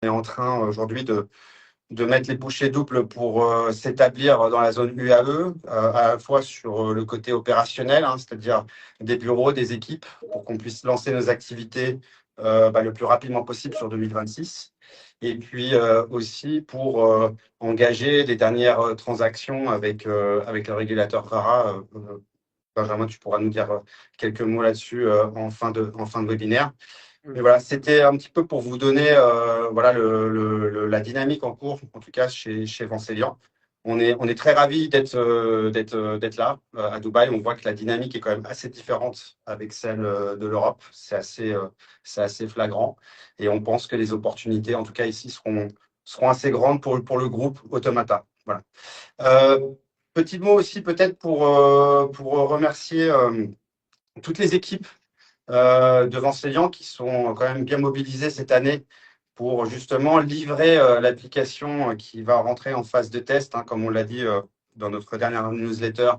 est en train aujourd'hui de mettre les bouchées doubles pour s'établir dans la zone UAE, à la fois sur le côté opérationnel, hein, c'est-à-dire des bureaux, des équipes, pour qu'on puisse lancer nos activités le plus rapidement possible sur 2026. Et puis aussi pour engager les dernières transactions avec le régulateur VARA. Benjamin, tu pourras nous dire quelques mots là-dessus en fin de webinaire. Mais voilà, c'était un petit peu pour vous donner la dynamique en cours, en tout cas chez Vanselian. On est très ravis d'être là à Dubaï. On voit que la dynamique est quand même assez différente avec celle de l'Europe. C'est assez flagrant. Et on pense que les opportunités, en tout cas ici, seront assez grandes pour le groupe Automata. Voilà. Petit mot aussi peut-être pour remercier toutes les équipes de Vanselian qui sont quand même bien mobilisés cette année pour justement livrer l'application qui va rentrer en phase de test, hein, comme on l'a dit dans notre dernière newsletter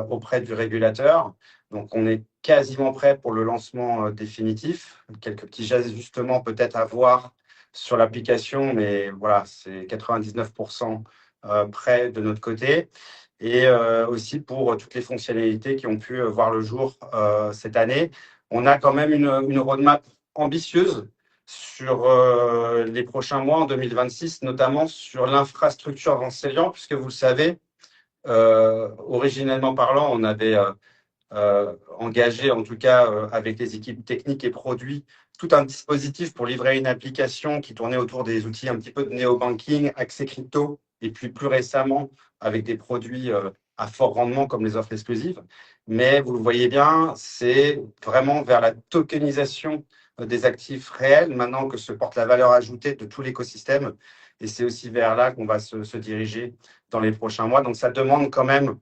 auprès du régulateur. Donc, on est quasiment prêt pour le lancement définitif. Quelques petits ajustements peut-être à voir sur l'application, mais voilà, c'est 99% prêt de notre côté. Et aussi pour toutes les fonctionnalités qui ont pu voir le jour cette année. On a quand même une roadmap ambitieuse sur les prochains mois en 2026, notamment sur l'infrastructure Vanselian, puisque vous le savez, originellement parlant, on avait engagé, en tout cas avec les équipes techniques et produits, tout un dispositif pour livrer une application qui tournait autour des outils un petit peu de néo-banking, accès crypto, et puis plus récemment avec des produits à fort rendement comme les offres exclusives. Mais vous le voyez bien, c'est vraiment vers la tokenisation des actifs réels maintenant que se porte la valeur ajoutée de tout l'écosystème. Et c'est aussi vers là qu'on va se diriger dans les prochains mois. Donc, ça demande quand même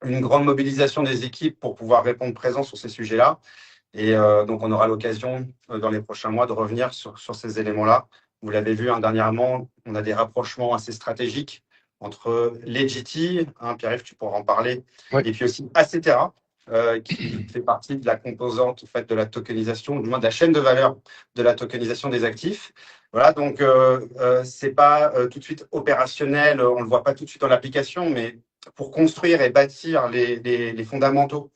une grande mobilisation des équipes pour pouvoir répondre présent sur ces sujets-là. Et donc, on aura l'occasion dans les prochains mois de revenir sur ces éléments-là. Vous l'avez vu dernièrement, on a des rapprochements assez stratégiques entre Legity, Pierre-Yves, tu pourras en parler, Oui. et puis aussi Acetera, qui fait partie de la composante en fait, de la tokenisation, du moins de la chaîne de valeur de la tokenisation des actifs. Voilà, donc c'est pas tout de suite opérationnel, on le voit pas tout de suite dans l'application, mais pour construire et bâtir les fondamentaux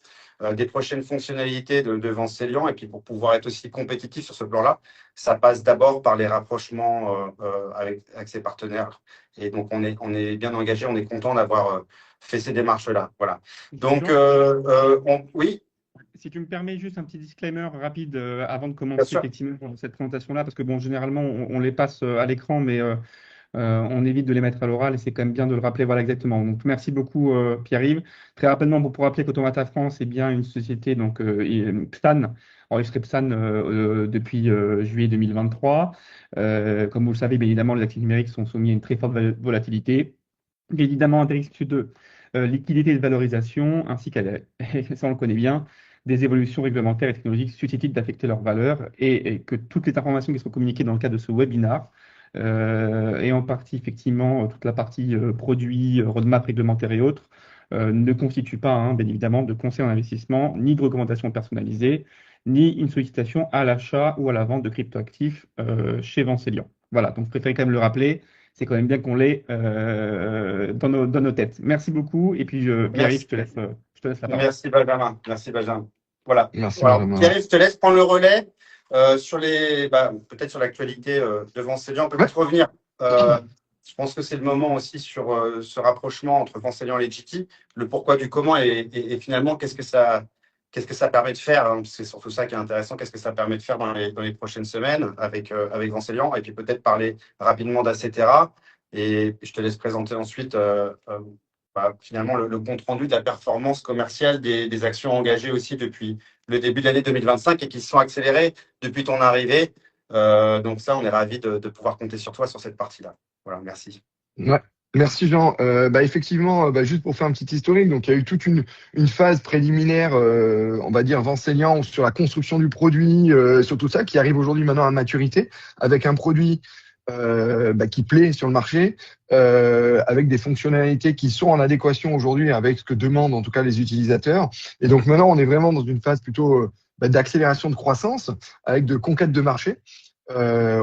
des prochaines fonctionnalités de Vanselian et puis pour pouvoir être aussi compétitif sur ce plan-là, ça passe d'abord par les rapprochements avec ses partenaires. Et donc, on est bien engagé, on est content d'avoir fait ces démarches-là. Voilà. Donc, oui. Si tu me permets juste un petit disclaimer rapide avant de commencer effectivement cette présentation-là, parce que bon, généralement, on les passe à l'écran, mais on évite de les mettre à l'oral et c'est quand même bien de le rappeler. Voilà, exactement. Donc, merci beaucoup, Pierre-Yves. Très rapidement, pour rappeler qu'Automata France est bien une société, donc PSAN, enregistrée PSAN depuis juillet 2023. Comme vous le savez, bien évidemment, les actifs numériques sont soumis à une très forte volatilité. Évidemment, un risque de liquidité et de valorisation, ainsi qu'à, ça on le connaît bien, des évolutions réglementaires et technologiques susceptibles d'affecter leur valeur et que toutes les informations qui sont communiquées dans le cadre de ce webinar, et en partie effectivement toute la partie produits, roadmap réglementaire et autres, ne constituent pas, bien évidemment, de conseil en investissement, ni de recommandations personnalisées, ni une sollicitation à l'achat ou à la vente de cryptoactifs chez Vanselian. Voilà, donc je préfère quand même le rappeler. C'est quand même bien qu'on l'ait dans nos têtes. Merci beaucoup. Et puis, Pierre-Yves, je te laisse la parole. Merci, Benjamin. Merci, Benjamin. Voilà. Merci, alors, Benjamin. Pierre-Yves, je te laisse prendre le relais sur peut-être sur l'actualité de Vanselian. On peut peut-être revenir. Je pense que c'est le moment aussi sur ce rapprochement entre Vanselian et Legity, le pourquoi du comment et finalement, qu'est-ce que ça permet de faire, hein, c'est surtout ça qui est intéressant. Qu'est-ce que ça permet de faire dans les prochaines semaines avec Vanselian, et puis peut-être parler rapidement d'Acetera. Et je te laisse présenter ensuite finalement le compte rendu de la performance commerciale des actions engagées aussi depuis le début de l'année 2025 et qui se sont accélérées depuis ton arrivée. Donc ça, on est ravis de pouvoir compter sur toi sur cette partie-là. Voilà, merci. Ouais. Merci Jean. Effectivement, juste pour faire un petit historique, donc il y a eu toute une phase préliminaire, on va dire Vanselian, sur la construction du produit, sur tout ça, qui arrive aujourd'hui maintenant à maturité, avec un produit qui plaît sur le marché, avec des fonctionnalités qui sont en adéquation aujourd'hui avec ce que demandent en tout cas les utilisateurs. Et donc maintenant, on est vraiment dans une phase plutôt d'accélération de croissance, avec de conquête de marché.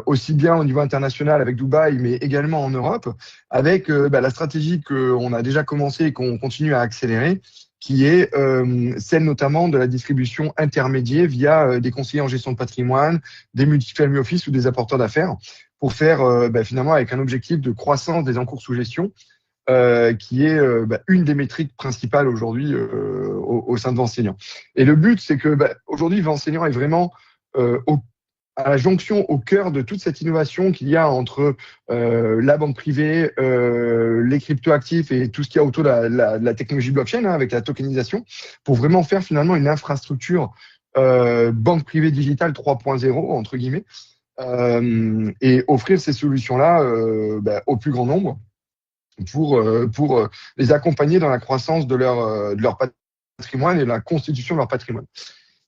aussi bien au niveau international avec Dubaï, mais également en Europe, avec la stratégie qu'on a déjà commencé et qu'on continue à accélérer, qui est celle notamment de la distribution intermédiaire via des conseillers en gestion de patrimoine, des multifamily office ou des apporteurs d'affaires, pour faire finalement avec un objectif de croissance des encours sous gestion, qui est une des métriques principales aujourd'hui au sein de Vincelian. Et le but, c'est que aujourd'hui, Vincelian est vraiment à la jonction, au cœur de toute cette innovation qu'il y a entre la banque privée, les cryptoactifs et tout ce qu'il y a autour de la technologie blockchain, avec la tokenisation, pour vraiment faire finalement une infrastructure banque privée digitale 3.0, entre guillemets, et offrir ces solutions-là au plus grand nombre pour les accompagner dans la croissance de leur patrimoine et la constitution de leur patrimoine.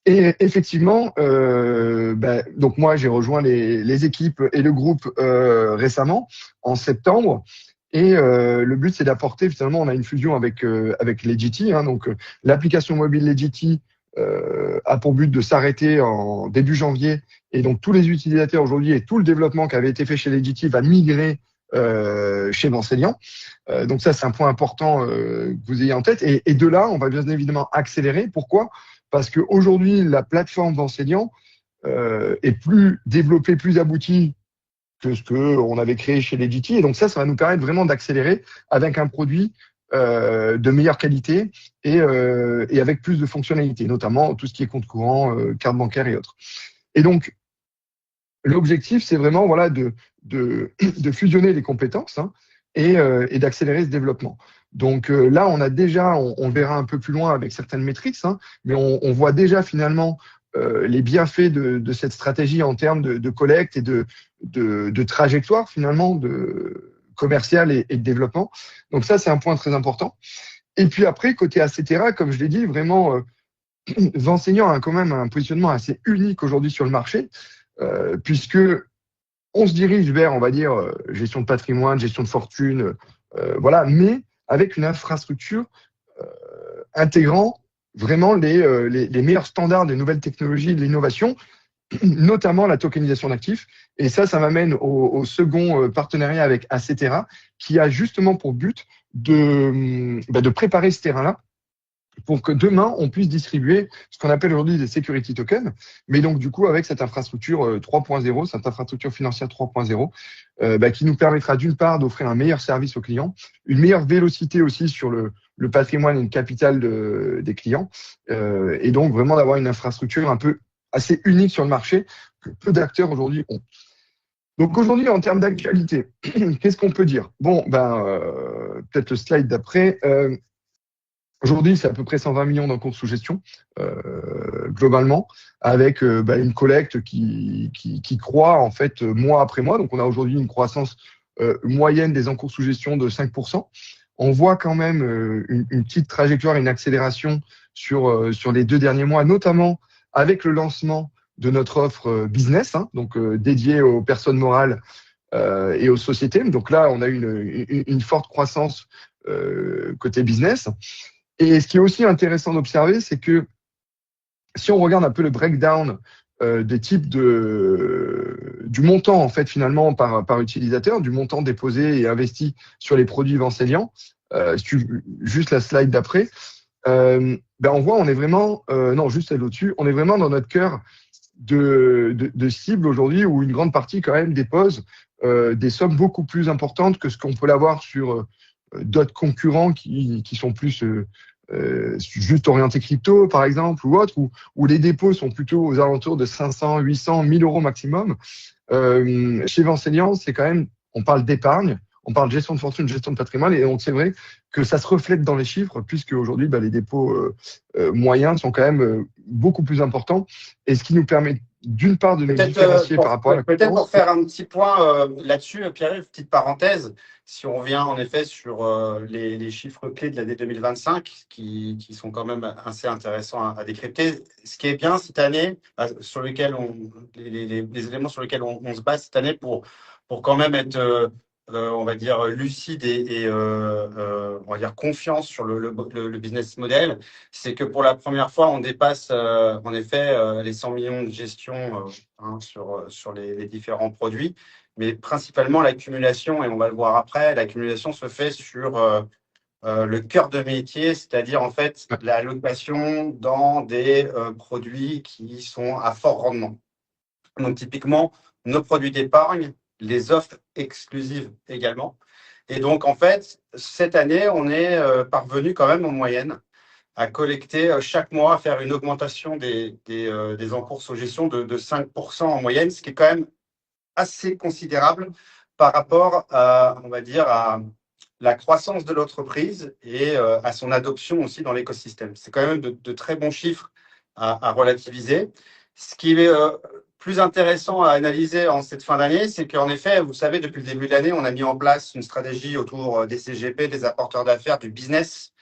Et effectivement, donc moi j'ai rejoint les équipes et le groupe récemment en septembre. Et le but c'est d'apporter, finalement, on a une fusion avec Legitee, donc l'application mobile Legitee a pour but de s'arrêter en début janvier. Et donc tous les utilisateurs aujourd'hui et tout le développement qui avait été fait chez Legitee va migrer chez Vincelian. Donc ça c'est un point important que vous ayez en tête. Et de là, on va bien évidemment accélérer. Pourquoi ? Parce qu'aujourd'hui, la plateforme Vincelian est plus développée, plus aboutie que ce qu'on avait créé chez Legitee. Et donc ça va nous permettre vraiment d'accélérer avec un produit de meilleure qualité et avec plus de fonctionnalités, notamment tout ce qui est compte courant, carte bancaire et autres. Et donc, l'objectif, c'est vraiment de fusionner les compétences et d'accélérer ce développement. Donc là, on a déjà, on verra un peu plus loin avec certaines métriques, mais on voit déjà finalement les bienfaits de cette stratégie en termes de collecte et de trajectoire finalement de commercial et de développement. Donc ça, c'est un point très important. Et puis après, côté Acetera, comme je l'ai dit, vraiment, Vincelian a quand même un positionnement assez unique aujourd'hui sur le marché, puisque on se dirige vers, on va dire, gestion de patrimoine, gestion de fortune, mais avec une infrastructure intégrant vraiment les meilleurs standards des nouvelles technologies, de l'innovation, notamment la tokenisation d'actifs. Et ça m'amène au second partenariat avec Acetera, qui a justement pour but de préparer ce terrain-là pour que demain, on puisse distribuer ce qu'on appelle aujourd'hui des security tokens, mais donc du coup avec cette infrastructure 3.0, cette infrastructure financière 3.0, qui nous permettra d'une part d'offrir un meilleur service aux clients, une meilleure vélocité aussi sur le patrimoine et le capital des clients, et donc vraiment d'avoir une infrastructure un peu assez unique sur le marché que peu d'acteurs aujourd'hui ont. Donc aujourd'hui, en termes d'actualité, qu'est-ce qu'on peut dire ? Bon, peut-être le slide d'après. Aujourd'hui, c'est à peu près 120 millions d'encours sous gestion globalement, avec une collecte qui croît en fait mois après mois. Donc, on a aujourd'hui une croissance moyenne des encours sous gestion de 5%. On voit quand même une petite trajectoire, une accélération sur les 2 derniers mois, notamment avec le lancement de notre offre business, donc dédiée aux personnes morales et aux sociétés. Donc là, on a une forte croissance côté business. Et ce qui est aussi intéressant d'observer, c'est que si on regarde un peu le breakdown des types du montant en fait finalement par utilisateur, du montant déposé et investi sur les produits Vincelian, juste la slide d'après, on voit on est vraiment juste celle au-dessus, on est vraiment dans notre cœur de cible aujourd'hui où une grande partie quand même dépose des sommes beaucoup plus importantes que ce qu'on peut l'avoir sur d'autres concurrents qui sont plus juste orientés crypto, par exemple, ou autre, où les dépôts sont plutôt aux alentours de 500, 800, 1000 euros maximum. Chez Vincelian, c'est quand même, on parle d'épargne, on parle de gestion de fortune, gestion de patrimoine, et donc c'est vrai que ça se reflète dans les chiffres, puisque aujourd'hui, les dépôts moyens sont quand même beaucoup plus importants, et ce qui nous permet d'une part de nous différencier par rapport à la concurrence. Peut-être pour faire un petit point là-dessus, Pierre-Yves, petite parenthèse, si on revient en effet sur les chiffres clés de l'année 2025, qui sont quand même assez intéressants à décrypter. Ce qui est bien cette année, sur lesquels les éléments sur lesquels on se base cette année pour quand même être on va dire, lucide on va dire, confiance sur le business model, c'est que pour la première fois, on dépasse en effet les 100 millions de gestion sur les différents produits, mais principalement l'accumulation, et on va le voir après, l'accumulation se fait sur le cœur de métier, c'est-à-dire en fait la location dans des produits qui sont à fort rendement. Donc typiquement, nos produits d'épargne, les offres exclusives également. Et donc en fait, cette année, on est parvenu quand même en moyenne à collecter chaque mois, à faire une augmentation des encours sous gestion de 5% en moyenne, ce qui est quand même assez considérable par rapport à, on va dire, à la croissance de l'entreprise et à son adoption aussi dans l'écosystème. C'est quand même de très bons chiffres à relativiser. Ce qui est plus intéressant à analyser en cette fin d'année, c'est qu'en effet, vous savez, depuis le début de l'année, on a mis en place une stratégie autour des CGP, des apporteurs d'affaires, du business.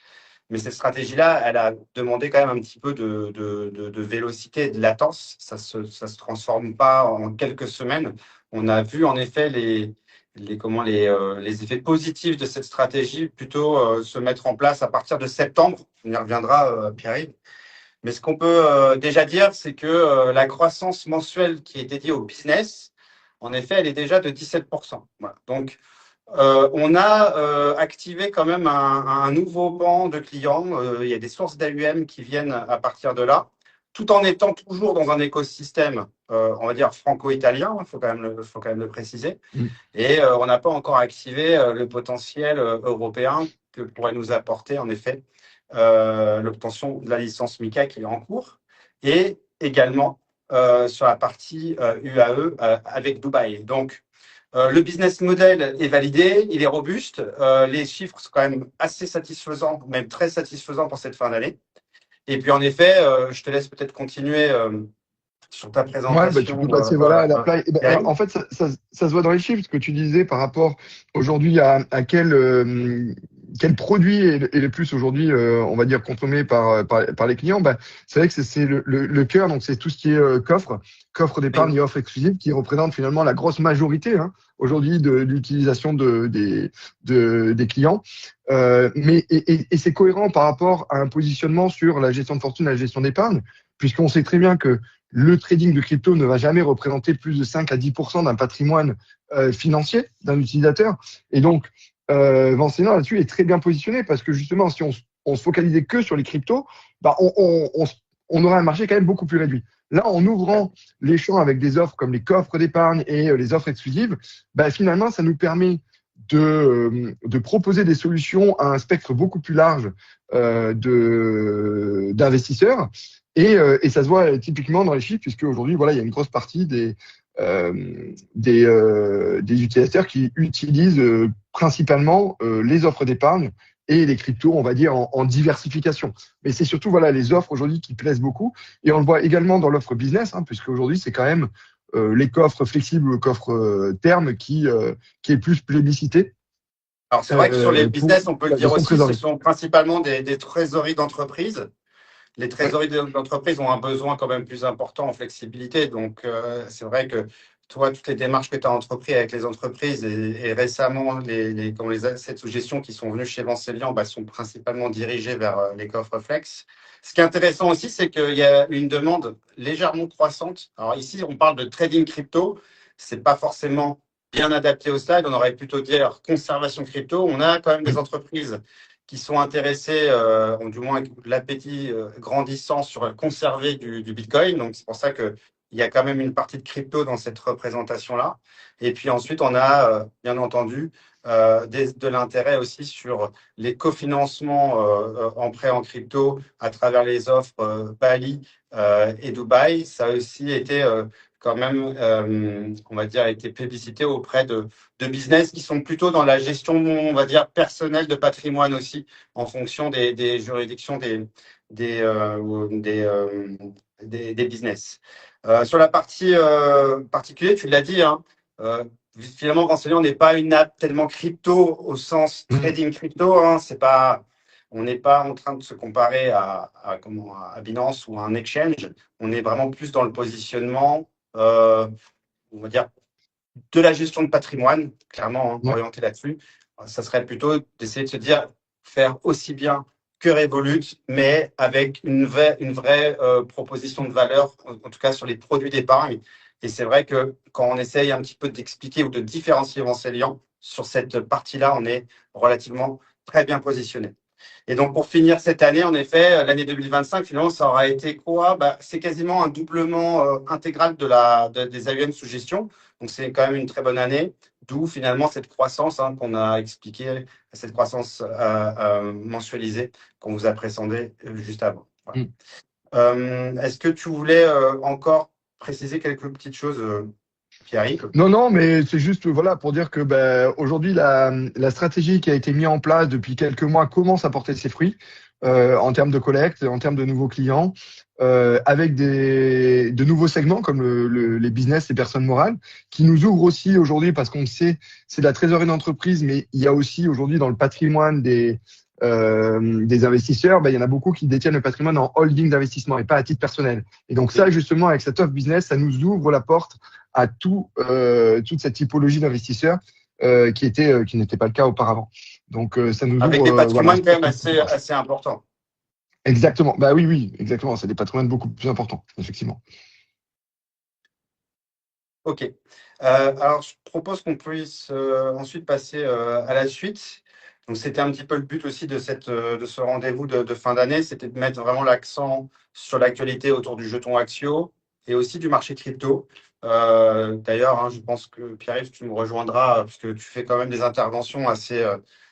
Mais cette stratégie-là, elle a demandé quand même un petit peu de vélocité et de latence. Ça ne se transforme pas en quelques semaines. On a vu en effet les effets positifs de cette stratégie plutôt se mettre en place à partir de septembre. On y reviendra, Pierre-Yves. Mais ce qu'on peut déjà dire, c'est que la croissance mensuelle qui est dédiée au business, en effet, elle est déjà de 17%. Voilà. Donc, on a activé quand même un nouveau banc de clients. Il y a des sources d'AUM qui viennent à partir de là, tout en étant toujours dans un écosystème, on va dire franco-italien, il faut quand même le préciser. Et on n'a pas encore activé le potentiel européen que pourrait nous apporter en effet l'obtention de la licence MiCA qui est en cours, et également sur la partie UAE avec Dubaï. Donc, le business model est validé, il est robuste. Les chiffres sont quand même assez satisfaisants, même très satisfaisants pour cette fin d'année. Et puis, en effet, je te laisse peut-être continuer sur ta Ouais, bah, tu présentation. peux passer voilà, à la plage. En fait, ça se voit dans les chiffres, ce que tu disais par rapport aujourd'hui à quel produit est le plus aujourd'hui, on va dire, consommé par les clients. Bah, c'est vrai que c'est le cœur, donc c'est tout ce qui est coffre d'épargne et offre exclusive qui représente finalement la grosse majorité aujourd'hui de l'utilisation des clients. Et c'est cohérent par rapport à un positionnement sur la gestion de fortune, la gestion d'épargne, puisqu'on sait très bien que le trading de crypto ne va jamais représenter plus de 5 à 10% d'un patrimoine financier d'un utilisateur. Et donc, Vancénan là-dessus est très bien positionné parce que justement, si on se focalisait que sur les cryptos, bah, on aurait un marché quand même beaucoup plus réduit. Là, en ouvrant les champs avec des offres comme les coffres d'épargne et les offres exclusives, bah, finalement, ça nous permet de proposer des solutions à un spectre beaucoup plus large d'investisseurs. Et ça se voit typiquement dans les chiffres, puisque aujourd'hui, voilà, il y a une grosse partie des utilisateurs qui utilisent principalement les offres d'épargne et les cryptos, on va dire, en diversification. Mais c'est surtout voilà, les offres aujourd'hui qui plaisent beaucoup. Et on le voit également dans l'offre business, puisque aujourd'hui, c'est quand même les coffres flexibles, le coffre terme qui est le plus plébiscité. Alors, c'est vrai que sur les business, on peut le dire aussi, ce trésorerie. sont principalement des trésoreries d'entreprise. Les trésoreries d'entreprise ont un besoin quand même plus important en flexibilité. Donc, c'est vrai que toi, toutes les démarches que tu as entreprises avec les entreprises et récemment, les assets sous gestion qui sont venus chez Vancelian sont principalement dirigés vers les coffres flex. Ce qui est intéressant aussi, c'est qu'il y a une demande légèrement croissante. Alors ici, on parle de trading crypto. C'est pas forcément bien adapté au stade. On aurait plutôt dire conservation crypto. On a quand même des entreprises qui sont intéressés, ont du moins l'appétit grandissant sur conserver du Bitcoin. Donc, c'est pour ça qu'il y a quand même une partie de crypto dans cette représentation-là. Et puis ensuite, on a, bien entendu, de l'intérêt aussi sur les cofinancements en prêt en crypto à travers les offres Bali et Dubaï. Ça a aussi été quand même, on va dire, a été plébiscité auprès de business qui sont plutôt dans la gestion, on va dire, personnelle de patrimoine aussi, en fonction des juridictions des business. Sur la partie particulière, tu l'as dit, finalement, Renseignement n'est pas une app tellement crypto au sens trading crypto. C'est pas, on n'est pas en train de se comparer à Binance ou à un exchange. On est vraiment plus dans le positionnement, on va dire, de la gestion de patrimoine, clairement Ouais. orienté là-dessus. Ça serait plutôt d'essayer de se dire faire aussi bien que Revolut, mais avec une vraie proposition de valeur, en tout cas sur les produits d'épargne. Et c'est vrai que quand on essaye un petit peu d'expliquer ou de différencier Vancelian sur cette partie-là, on est relativement très bien positionné. Et donc, pour finir cette année, en effet, l'année 2025, finalement, ça aura été quoi? C'est quasiment un doublement intégral des AUM sous gestion. Donc, c'est quand même une très bonne année, d'où finalement cette croissance qu'on a expliquée, cette croissance mensualisée qu'on vous a présenté juste avant. Voilà. Est-ce que tu voulais encore préciser quelques petites choses, Pierre-Yves? Non, mais c'est juste voilà pour dire que aujourd'hui la stratégie qui a été mise en place depuis quelques mois commence à porter ses fruits en termes de collecte, en termes de nouveaux clients, avec de nouveaux segments comme les business, les personnes morales, qui nous ouvrent aussi aujourd'hui parce qu'on sait c'est de la trésorerie d'entreprise, mais il y a aussi aujourd'hui dans le patrimoine des investisseurs, il y en a beaucoup qui détiennent le patrimoine en holding d'investissement et pas à titre personnel. Et donc ça, justement, avec cette offre business, ça nous ouvre la porte à toute cette typologie d'investisseurs qui n'était pas le cas auparavant. Donc ça nous avec ouvre des patrimoines voilà, quand même assez importants. Exactement. Bah oui, exactement. C'est des patrimoines beaucoup plus importants, effectivement. Ok. Alors, je propose qu'on puisse ensuite passer à la suite. Donc, c'était un petit peu le but aussi de ce rendez-vous de fin d'année, c'était de mettre vraiment l'accent sur l'actualité autour du jeton Axio et aussi du marché crypto. D'ailleurs, je pense que Pierre-Yves, tu me rejoindras puisque tu fais quand même des interventions assez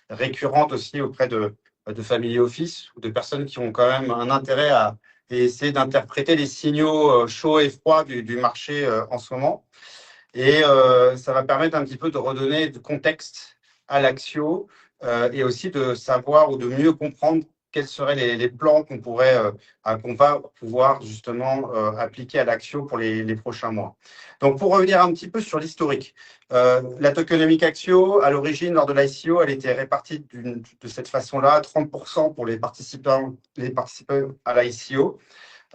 récurrentes aussi auprès de family office ou de personnes qui ont quand même un intérêt à essayer d'interpréter les signaux chauds et froids du marché en ce moment. Et ça va permettre un petit peu de redonner du contexte à l'Axio et aussi de savoir ou de mieux comprendre quels seraient les plans qu'on va pouvoir justement appliquer à l'Axio pour les prochains mois. Donc, pour revenir un petit peu sur l'historique, la tokenomique Axio, à l'origine, lors de l'ICO, elle était répartie de cette façon-là, 30% pour les participants à l'ICO,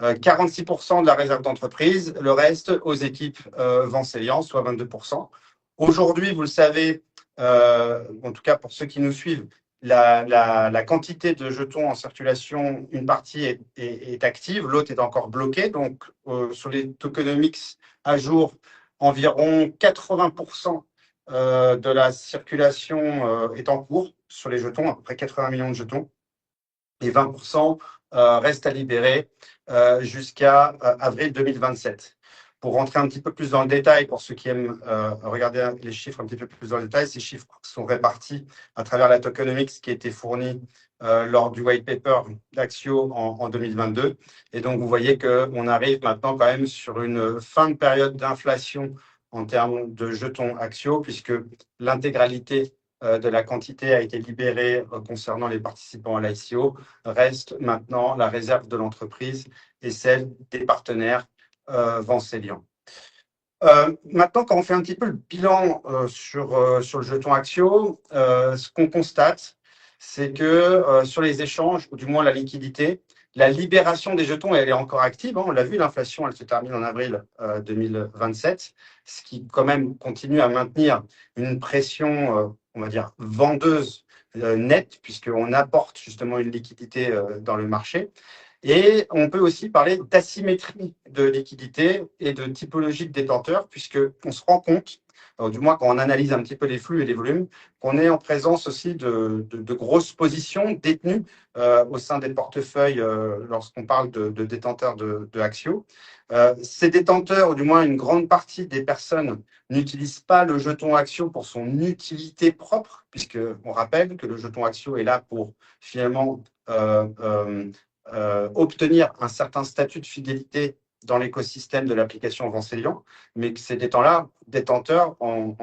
46% de la réserve d'entreprise, le reste aux équipes Vancelian, soit 22%. Aujourd'hui, vous le savez, en tout cas pour ceux qui nous suivent, la quantité de jetons en circulation, une partie est active, l'autre est encore bloquée. Donc, sur les tokenomics à jour, environ 80% de la circulation est en cours sur les jetons, à peu près 80 millions de jetons, et 20% restent à libérer jusqu'à avril 2027. Pour rentrer un petit peu plus dans le détail, pour ceux qui aiment regarder les chiffres un petit peu plus dans le détail, ces chiffres sont répartis à travers la tokenomics qui a été fournie lors du white paper d'Axio en 2022. Et donc, vous voyez qu'on arrive maintenant quand même sur une fin de période d'inflation en termes de jetons Axio, puisque l'intégralité de la quantité a été libérée concernant les participants à l'ICO. Reste maintenant la réserve de l'entreprise et celle des partenaires Vancelian. Maintenant, quand on fait un petit peu le bilan sur le jeton Axio, ce qu'on constate, c'est que sur les échanges, ou du moins la liquidité, la libération des jetons, elle est encore active. On l'a vu, l'inflation, elle se termine en avril 2027, ce qui quand même continue à maintenir une pression, on va dire, vendeuse nette, puisqu'on apporte justement une liquidité dans le marché. Et on peut aussi parler d'asymétrie de liquidité et de typologie de détenteurs, puisqu'on se rend compte, du moins quand on analyse un petit peu les flux et les volumes, qu'on est en présence aussi de grosses positions détenues au sein des portefeuilles lorsqu'on parle de détenteurs de Axio. Ces détenteurs, ou du moins une grande partie des personnes, n'utilisent pas le jeton Axio pour son utilité propre, puisqu'on rappelle que le jeton Axio est là pour finalement obtenir un certain statut de fidélité dans l'écosystème de l'application Vancelian, mais que ces détenteurs en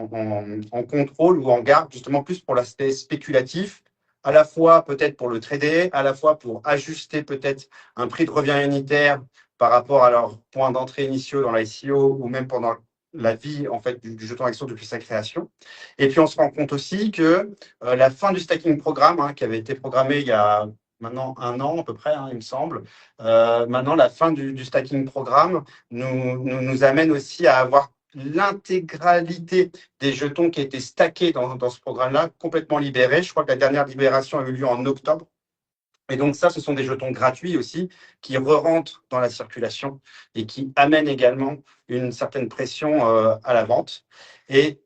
contrôle ou en garde justement plus pour l'aspect spéculatif, à la fois peut-être pour le trader, à la fois pour ajuster peut-être un prix de revient unitaire par rapport à leurs points d'entrée initiaux dans l'ICO ou même pendant la vie en fait du jeton Axio depuis sa création. Et puis on se rend compte aussi que la fin du stacking programme qui avait été programmé il y a maintenant 1 an à peu près, il me semble. Maintenant, la fin du stacking programme nous amène aussi à avoir l'intégralité des jetons qui étaient stackés dans ce programme-là, complètement libérés. Je crois que la dernière libération a eu lieu en octobre. Et donc ça, ce sont des jetons gratuits aussi qui re-rentrent dans la circulation et qui amènent également une certaine pression à la vente. Et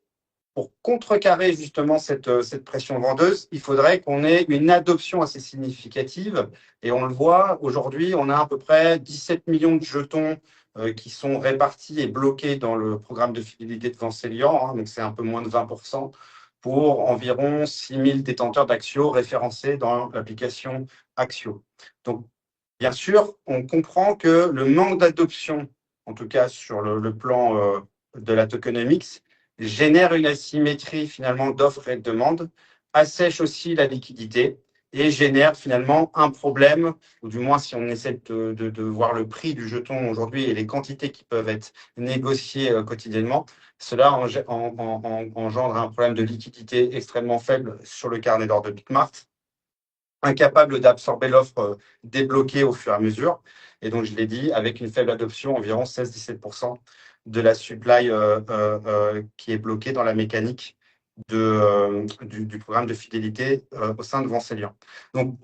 pour contrecarrer justement cette pression vendeuse, il faudrait qu'on ait une adoption assez significative. Et on le voit, aujourd'hui, on a à peu près 17 millions de jetons qui sont répartis et bloqués dans le programme de fidélité de Vancelian, hein, donc c'est un peu moins de 20%, pour environ 6 000 détenteurs d'Axio référencés dans l'application Axio. Donc, bien sûr, on comprend que le manque d'adoption, en tout cas sur le plan de la tokenomics, génère une asymétrie finalement d'offres et de demandes, assèche aussi la liquidité et génère finalement un problème, ou du moins si on essaie de voir le prix du jeton aujourd'hui et les quantités qui peuvent être négociées quotidiennement, cela engendre un problème de liquidité extrêmement faible sur le carnet d'ordre de Bitmart, incapable d'absorber l'offre débloquée au fur et à mesure. Et donc, je l'ai dit, avec une faible adoption, environ 16-17% de la supply qui est bloquée dans la mécanique du programme de fidélité au sein de Vancelian. Donc,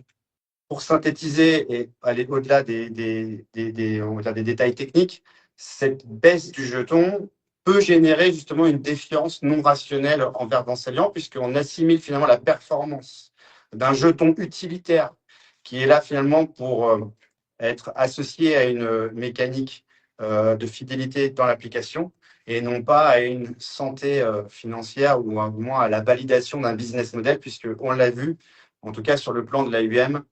pour synthétiser et aller au-delà des détails techniques, cette baisse du jeton peut générer justement une défiance non rationnelle envers Vancelian, puisqu'on assimile finalement la performance d'un jeton utilitaire qui est là finalement pour être associé à une mécanique de fidélité dans l'application et non pas à une santé financière ou au moins à la validation d'un business model, puisqu'on l'a vu, en tout cas sur le plan de l'AUM,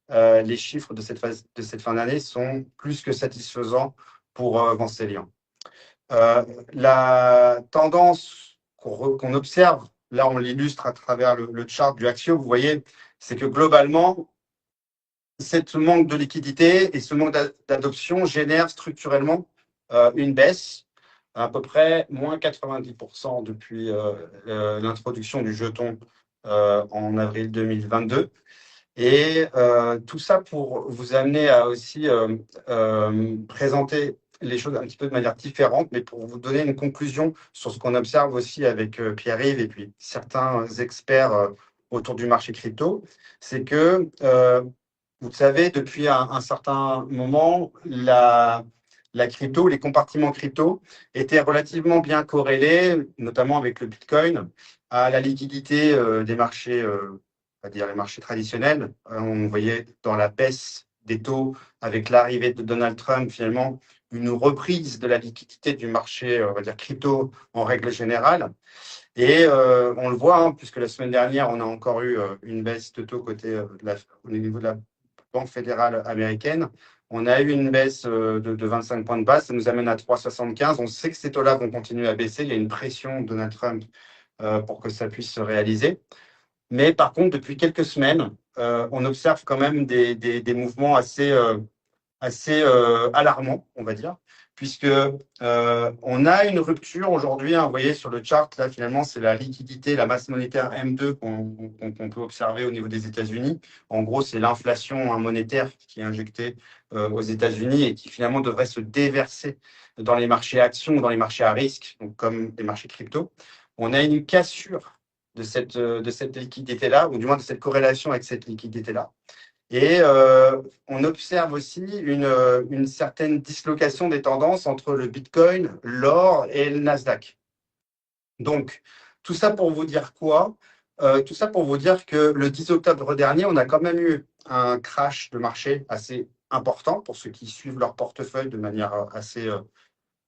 les chiffres de cette fin d'année sont plus que satisfaisants pour Vancelian. La tendance qu'on observe, là on l'illustre à travers le chart du Axio, vous voyez, c'est que globalement, ce manque de liquidité et ce manque d'adoption génère structurellement une baisse, à peu près moins 90% depuis l'introduction du jeton en avril 2022. Et tout ça pour vous amener à aussi présenter les choses un petit peu de manière différente, mais pour vous donner une conclusion sur ce qu'on observe aussi avec Pierre-Yves et puis certains experts autour du marché crypto, c'est que, vous savez, depuis un certain moment, la crypto, les compartiments crypto étaient relativement bien corrélés, notamment avec le Bitcoin, à la liquidité des marchés on va dire les marchés traditionnels. On voyait dans la baisse des taux avec l'arrivée de Donald Trump, finalement, une reprise de la liquidité du marché, on va dire crypto en règle générale. Et on le voit, hein, puisque la semaine dernière, on a encore eu une baisse de taux au niveau de la Banque fédérale américaine. On a eu une baisse de 25 points de base, ça nous amène à 3,75. On sait que ces taux-là vont continuer à baisser. Il y a une pression de Donald Trump pour que ça puisse se réaliser. Mais par contre, depuis quelques semaines, on observe quand même des mouvements assez alarmants, on va dire, puisque on a une rupture aujourd'hui. Hein, vous voyez sur le chart, là, finalement, c'est la liquidité, la masse monétaire M2 qu'on peut observer au niveau des États-Unis. En gros, c'est l'inflation monétaire qui est injectée aux États-Unis et qui finalement devrait se déverser dans les marchés actions ou dans les marchés à risque, donc comme les marchés crypto. On a une cassure de cette liquidité-là, ou du moins de cette corrélation avec cette liquidité-là. Et on observe aussi une certaine dislocation des tendances entre le Bitcoin, l'or et le Nasdaq. Donc, tout ça pour vous dire quoi? Tout ça pour vous dire que le 10 octobre dernier, on a quand même eu un crash de marché assez important pour ceux qui suivent leur portefeuille de manière assez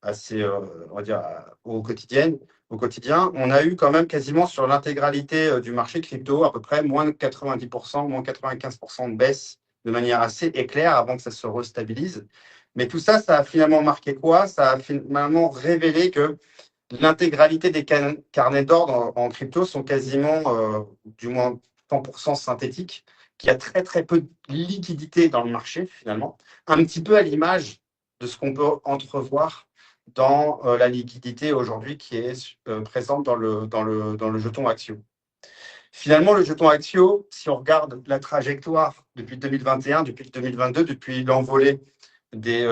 on va dire, au quotidien. On a eu quand même quasiment sur l'intégralité du marché crypto, à peu près moins de 90%, moins 95% de baisse de manière assez éclair avant que ça se restabilise. Mais tout ça, ça a finalement marqué quoi? Ça a finalement révélé que l'intégralité des carnets d'ordre en crypto sont quasiment, du moins 100% synthétiques, qu'il y a très très peu de liquidité dans le marché finalement, un petit peu à l'image de ce qu'on peut entrevoir dans la liquidité aujourd'hui qui est présente dans le jeton Axio. Finalement, le jeton Axio, si on regarde la trajectoire depuis 2021, depuis 2022, depuis l'envolée des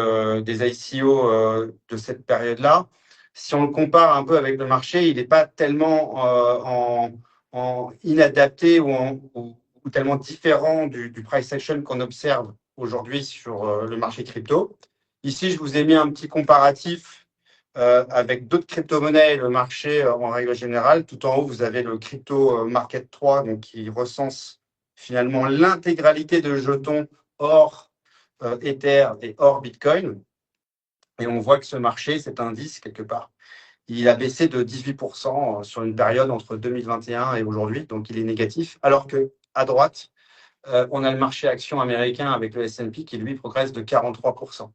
ICO de cette période-là, si on le compare un peu avec le marché, il n'est pas tellement inadapté ou tellement différent du price action qu'on observe aujourd'hui sur le marché crypto. Ici, je vous ai mis un petit comparatif avec d'autres crypto-monnaies et le marché en règle générale. Tout en haut, vous avez le Crypto Market 3, donc qui recense finalement l'intégralité de jetons hors Ether et hors Bitcoin. Et on voit que ce marché, cet indice, quelque part, il a baissé de 18% sur une période entre 2021 et aujourd'hui, donc il est négatif. Alors qu'à droite, on a le marché action américain avec le S&P qui, lui, progresse de 43%.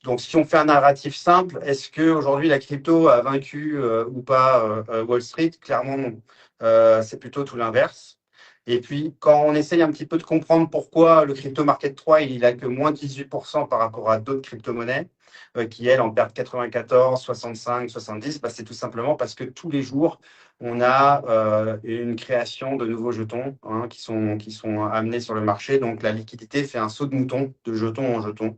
Donc, si on fait un narratif simple, est-ce qu'aujourd'hui, la crypto a vaincu ou pas Wall Street? Clairement, non. C'est plutôt tout l'inverse. Et puis, quand on essaye un petit peu de comprendre pourquoi le Crypto Market 3, il a que moins 18% par rapport à d'autres crypto-monnaies, qui, elles, en perdent 94, 65, 70, bah, c'est tout simplement parce que tous les jours, on a une création de nouveaux jetons qui sont amenés sur le marché. Donc, la liquidité fait un saut de mouton, de jeton en jeton,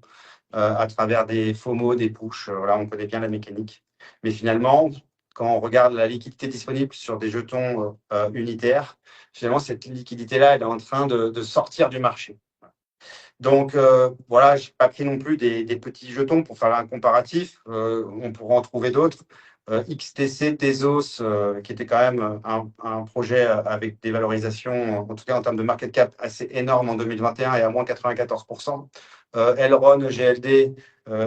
à travers des FOMO, des push. Voilà, on connaît bien la mécanique. Mais finalement, quand on regarde la liquidité disponible sur des jetons unitaires, finalement, cette liquidité-là, elle est en train de sortir du marché. Donc, voilà, je n'ai pas pris non plus des petits jetons pour faire un comparatif. On pourra en trouver d'autres. XTC, Tezos, qui était quand même un projet avec des valorisations, en tout cas en termes de market cap, assez énormes en 2021 et à moins 94%. Elron, GLD,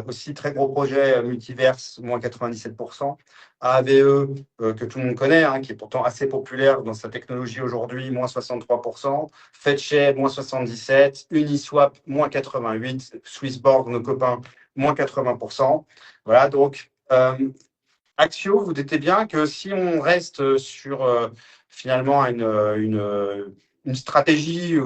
aussi très gros projet, Multiverse, moins 97%. AVE, que tout le monde connaît, qui est pourtant assez populaire dans sa technologie aujourd'hui, moins 63%. Fetchet, moins 77%. Uniswap, moins 88%. Swissborg, nos copains, moins 80%. Voilà, donc, Axio, vous doutez bien que si on reste sur finalement une stratégie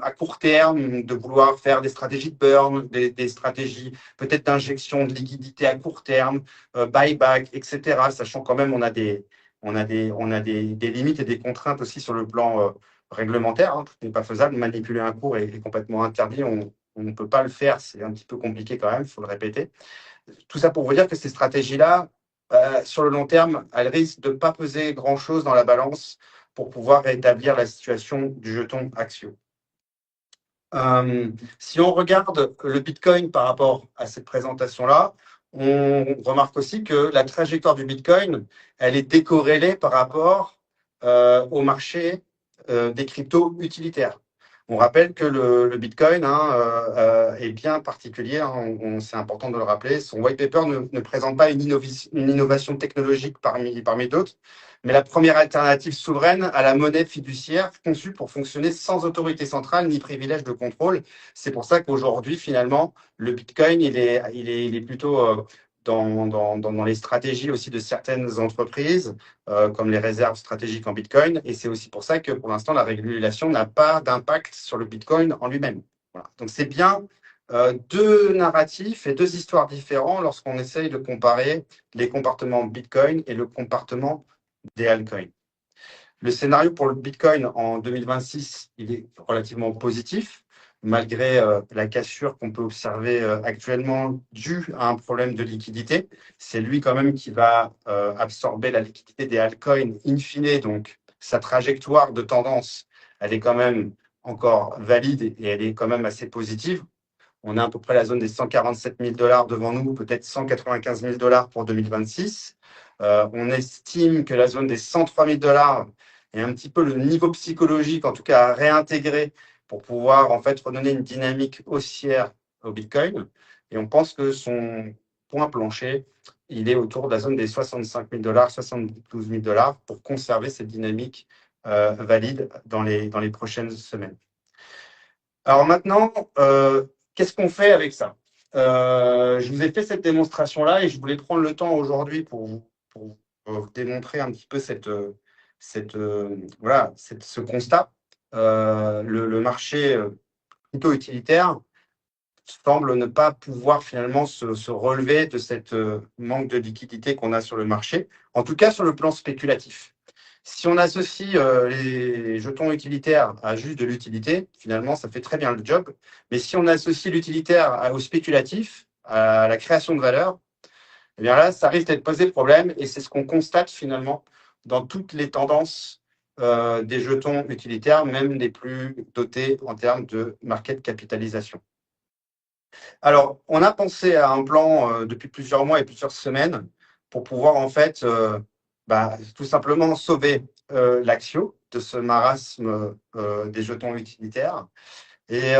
à court terme, de vouloir faire des stratégies de burn, des stratégies peut-être d'injection de liquidité à court terme, buyback, etc., sachant quand même on a des limites et des contraintes aussi sur le plan réglementaire. Tout n'est pas faisable. Manipuler un cours est complètement interdit. On ne peut pas le faire. C'est un petit peu compliqué quand même, il faut le répéter. Tout ça pour vous dire que ces stratégies-là, sur le long terme, elles risquent de ne pas peser grand-chose dans la balance pour pouvoir rétablir la situation du jeton Axio. Si on regarde le Bitcoin par rapport à cette présentation-là, on remarque aussi que la trajectoire du Bitcoin, elle est décorrélée par rapport au marché des cryptos utilitaires. On rappelle que le Bitcoin est bien particulier, c'est important de le rappeler. Son white paper ne présente pas une innovation technologique parmi d'autres, mais la première alternative souveraine à la monnaie fiduciaire conçue pour fonctionner sans autorité centrale ni privilège de contrôle. C'est pour ça qu'aujourd'hui, finalement, le Bitcoin, il est plutôt dans les stratégies aussi de certaines entreprises, comme les réserves stratégiques en Bitcoin. Et c'est aussi pour ça que, pour l'instant, la régulation n'a pas d'impact sur le Bitcoin en lui-même. Voilà. Donc, c'est bien deux narratifs et deux histoires différents lorsqu'on essaye de comparer les comportements Bitcoin et le comportement des altcoins. Le scénario pour le Bitcoin en 2026, il est relativement positif, malgré la cassure qu'on peut observer actuellement due à un problème de liquidité. C'est lui quand même qui va absorber la liquidité des altcoins in fine, donc sa trajectoire de tendance, elle est quand même encore valide et elle est quand même assez positive. On a à peu près la zone des 147 000 $ devant nous, peut-être 195 000 $ pour 2026. On estime que la zone des 103 000 $ est un petit peu le niveau psychologique, en tout cas à réintégrer pour pouvoir en fait redonner une dynamique haussière au Bitcoin. Et on pense que son point plancher, il est autour de la zone des 65 000 $, 72 000 $ pour conserver cette dynamique valide dans les prochaines semaines. Alors maintenant, qu'est-ce qu'on fait avec ça? Je vous ai fait cette démonstration-là et je voulais prendre le temps aujourd'hui pour vous démontrer un petit peu ce constat. Le marché plutôt utilitaire semble ne pas pouvoir finalement se relever de cette manque de liquidité qu'on a sur le marché, en tout cas sur le plan spéculatif. Si on associe les jetons utilitaires à juste de l'utilité, finalement, ça fait très bien le job. Mais si on associe l'utilitaire au spéculatif, à la création de valeur, Eh bien là, ça risque d'être posé problème et c'est ce qu'on constate finalement dans toutes les tendances des jetons utilitaires, même les plus dotés en termes de market capitalisation. Alors, on a pensé à un plan depuis plusieurs mois et plusieurs semaines pour pouvoir en fait tout simplement sauver l'Axio de ce marasme des jetons utilitaires. Et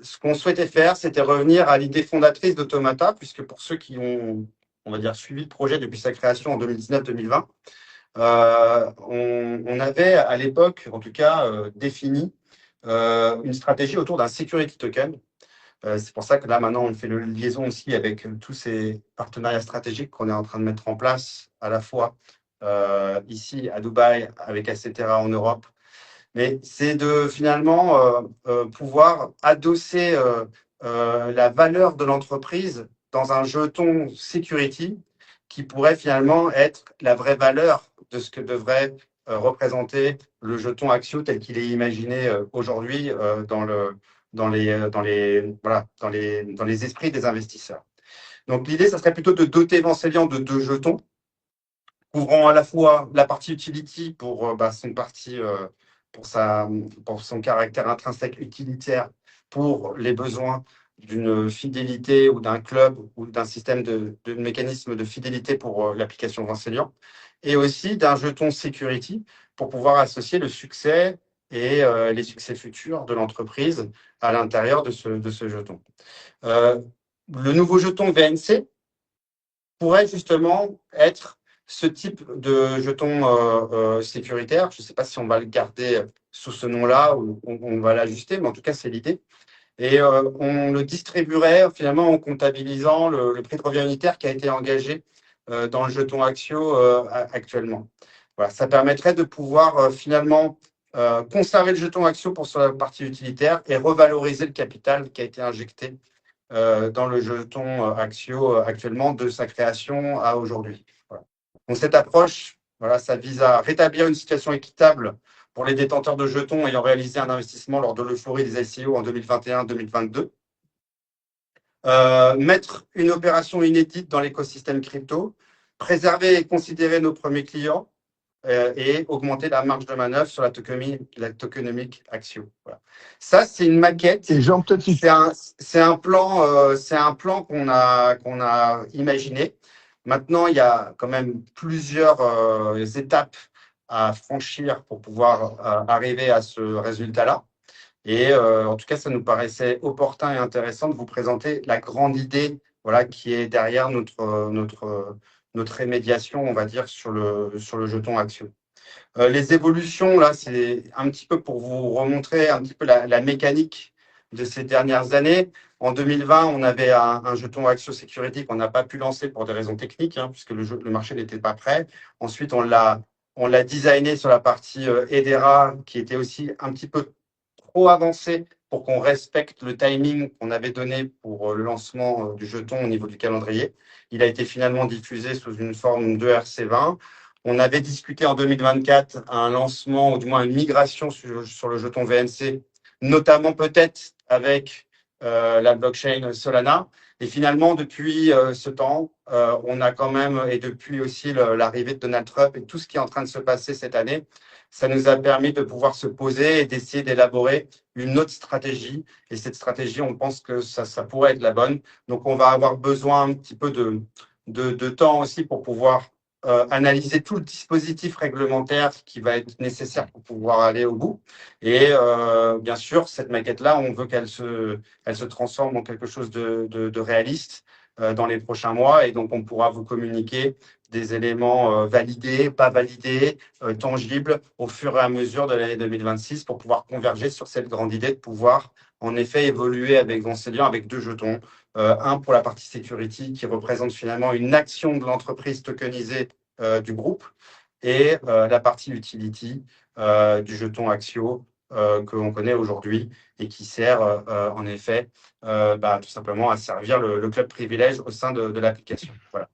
ce qu'on souhaitait faire, c'était revenir à l'idée fondatrice d'Automata, puisque pour ceux qui ont, on va dire, suivi le projet depuis sa création en 2019-2020, on avait à l'époque, en tout cas, défini une stratégie autour d'un security token. C'est pour ça que là, maintenant, on fait le liaison aussi avec tous ces partenariats stratégiques qu'on est en train de mettre en place, à la fois ici à Dubaï, avec Etc. en Europe. Mais c'est de finalement pouvoir adosser la valeur de l'entreprise dans un jeton security qui pourrait finalement être la vraie valeur de ce que devrait représenter le jeton Axio tel qu'il est imaginé aujourd'hui dans les esprits des investisseurs. Donc l'idée, ça serait plutôt de doter Vancelian de 2 jetons, couvrant à la fois la partie utility pour pour son caractère intrinsèque utilitaire, pour les besoins d'une fidélité ou d'un club ou d'un système de mécanisme de fidélité pour l'application Vancelian, et aussi d'un jeton security pour pouvoir associer le succès et les succès futurs de l'entreprise à l'intérieur de ce jeton. Le nouveau jeton VNC pourrait justement être ce type de jeton sécuritaire. Je ne sais pas si on va le garder sous ce nom-là ou on va l'ajuster, mais en tout cas, c'est l'idée. Et on le distribuerait finalement en comptabilisant le prix de revient unitaire qui a été engagé dans le jeton Axio actuellement. Voilà, ça permettrait de pouvoir finalement conserver le jeton Axio pour sa partie utilitaire et revaloriser le capital qui a été injecté dans le jeton Axio actuellement de sa création à aujourd'hui. Voilà. Donc cette approche, voilà, ça vise à rétablir une situation équitable pour les détenteurs de jetons ayant réalisé un investissement lors de l'euphorie des ICO en 2021-2022. Mettre une opération inédite dans l'écosystème crypto, préserver et considérer nos premiers clients et augmenter la marge de manœuvre sur la tokenomique Axio. Voilà. Ça, c'est une maquette. Et Jean, peut-être c'est un plan qu'on a imaginé. Maintenant, il y a quand même plusieurs étapes à franchir pour pouvoir arriver à ce résultat-là. Et en tout cas, ça nous paraissait opportun et intéressant de vous présenter la grande idée, voilà, qui est derrière notre rémédiation, on va dire, sur le jeton Axio. Les évolutions, là, c'est un petit peu pour vous remontrer un petit peu la mécanique de ces dernières années. En 2020, on avait un jeton Axio Security qu'on n'a pas pu lancer pour des raisons techniques, puisque le marché n'était pas prêt. Ensuite, on l'a designé sur la partie Hedera, qui était aussi un petit peu trop avancé pour qu'on respecte le timing qu'on avait donné pour le lancement du jeton au niveau du calendrier. Il a été finalement diffusé sous une forme de RC20. On avait discuté en 2024 un lancement, ou du moins une migration sur le jeton VNC, notamment peut-être avec la blockchain Solana. Et finalement, depuis ce temps, on a quand même, et depuis aussi l'arrivée de Donald Trump et tout ce qui est en train de se passer cette année, ça nous a permis de pouvoir se poser et d'essayer d'élaborer une autre stratégie. Et cette stratégie, on pense que ça pourrait être la bonne. Donc, on va avoir besoin un petit peu de temps aussi pour pouvoir analyser tout le dispositif réglementaire qui va être nécessaire pour pouvoir aller au bout. Et bien sûr, cette maquette-là, on veut qu'elle se transforme en quelque chose de réaliste dans les prochains mois. Et donc, on pourra vous communiquer des éléments validés, pas validés, tangibles au fur et à mesure de l'année 2026 pour pouvoir converger sur cette grande idée de pouvoir en effet évoluer avec Vancelian avec 2 jetons. Un pour la partie security qui représente finalement une action de l'entreprise tokenisée du groupe et la partie utility du jeton Axio que l'on connaît aujourd'hui et qui sert en effet tout simplement à servir le club privilège au sein de l'application. Voilà.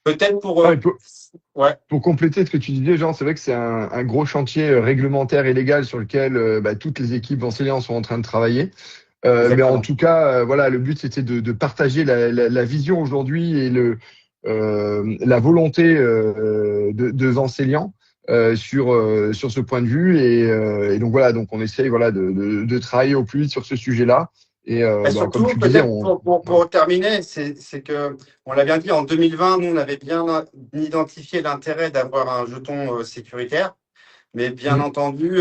Peut-être pour compléter ce que tu disais, Jean, c'est vrai que c'est un gros chantier réglementaire et légal sur lequel toutes les équipes Vancelian sont en train de travailler. Mais en tout cas, voilà, le but c'était de partager la vision aujourd'hui et la volonté de Vincelian sur ce point de vue. Et donc voilà, donc on essaye voilà de travailler au plus vite sur ce sujet-là. Et Et comme surtout, tu le disais, peut-être pour terminer, c'est que, on l'a bien dit, en 2020, nous, on avait bien identifié l'intérêt d'avoir un jeton sécuritaire. Mais bien Mm. entendu,